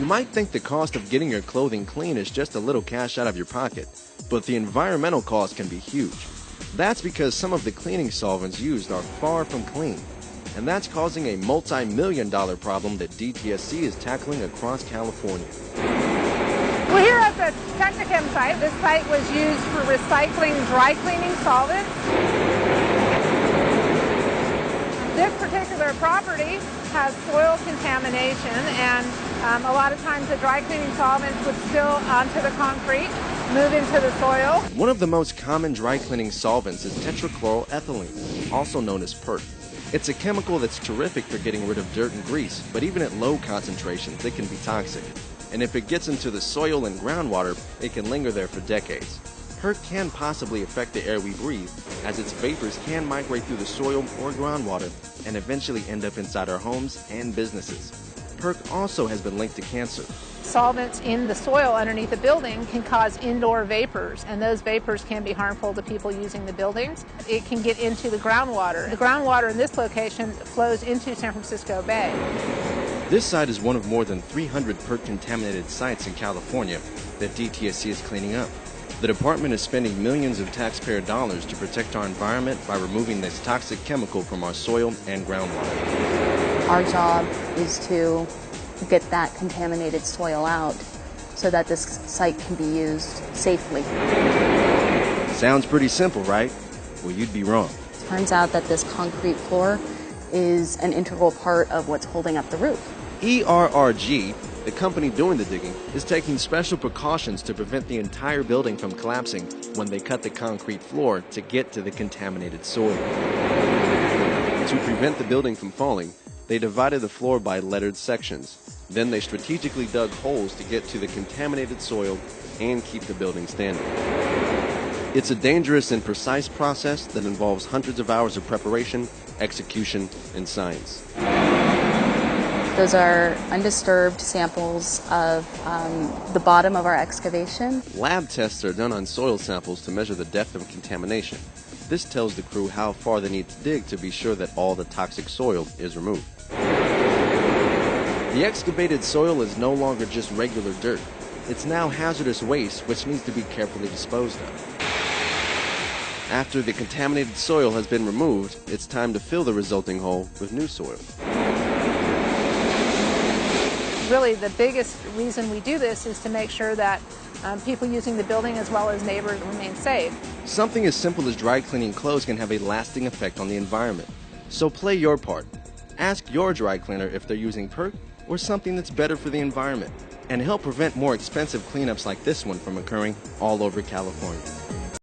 You might think the cost of getting your clothing clean is just a little cash out of your pocket, but the environmental cost can be huge. That's because some of the cleaning solvents used are far from clean, and that's causing a multi-million-dollar problem that DTSC is tackling across California. We're here at the Technichem site. This site was used for recycling dry cleaning solvents. This particular property has soil contamination, and a lot of times the dry cleaning solvents would spill onto the concrete, move into the soil. One of the most common dry cleaning solvents is tetrachloroethylene, also known as PERT. It's a chemical that's terrific for getting rid of dirt and grease, but even at low concentrations, it can be toxic. And if it gets into the soil and groundwater, it can linger there for decades. PERT can possibly affect the air we breathe, as its vapors can migrate through the soil or groundwater and eventually end up inside our homes and businesses. PERT also has been linked to cancer. Solvents in the soil underneath the building can cause indoor vapors, and those vapors can be harmful to people using the buildings. It can get into the groundwater. The groundwater in this location flows into San Francisco Bay. This site is one of more than 300 PERT-contaminated sites in California that DTSC is cleaning up. The department is spending millions of taxpayer dollars to protect our environment by removing this toxic chemical from our soil and groundwater. Our job is to get that contaminated soil out so that this site can be used safely. Sounds pretty simple, right? Well, you'd be wrong. It turns out that this concrete floor is an integral part of what's holding up the roof. ERRG, the company doing the digging, is taking special precautions to prevent the entire building from collapsing when they cut the concrete floor to get to the contaminated soil. To prevent the building from falling, they divided the floor by lettered sections. Then they strategically dug holes to get to the contaminated soil and keep the building standing. It's a dangerous and precise process that involves hundreds of hours of preparation, execution, and science. Those are undisturbed samples of the bottom of our excavation. Lab tests are done on soil samples to measure the depth of contamination. This tells the crew how far they need to dig to be sure that all the toxic soil is removed. The excavated soil is no longer just regular dirt. It's now hazardous waste which needs to be carefully disposed of. After the contaminated soil has been removed, it's time to fill the resulting hole with new soil. Really, the biggest reason we do this is to make sure that people using the building as well as neighbors remain safe. Something as simple as dry cleaning clothes can have a lasting effect on the environment. So play your part. Ask your dry cleaner if they're using PERT or something that's better for the environment, and help prevent more expensive cleanups like this one from occurring all over California.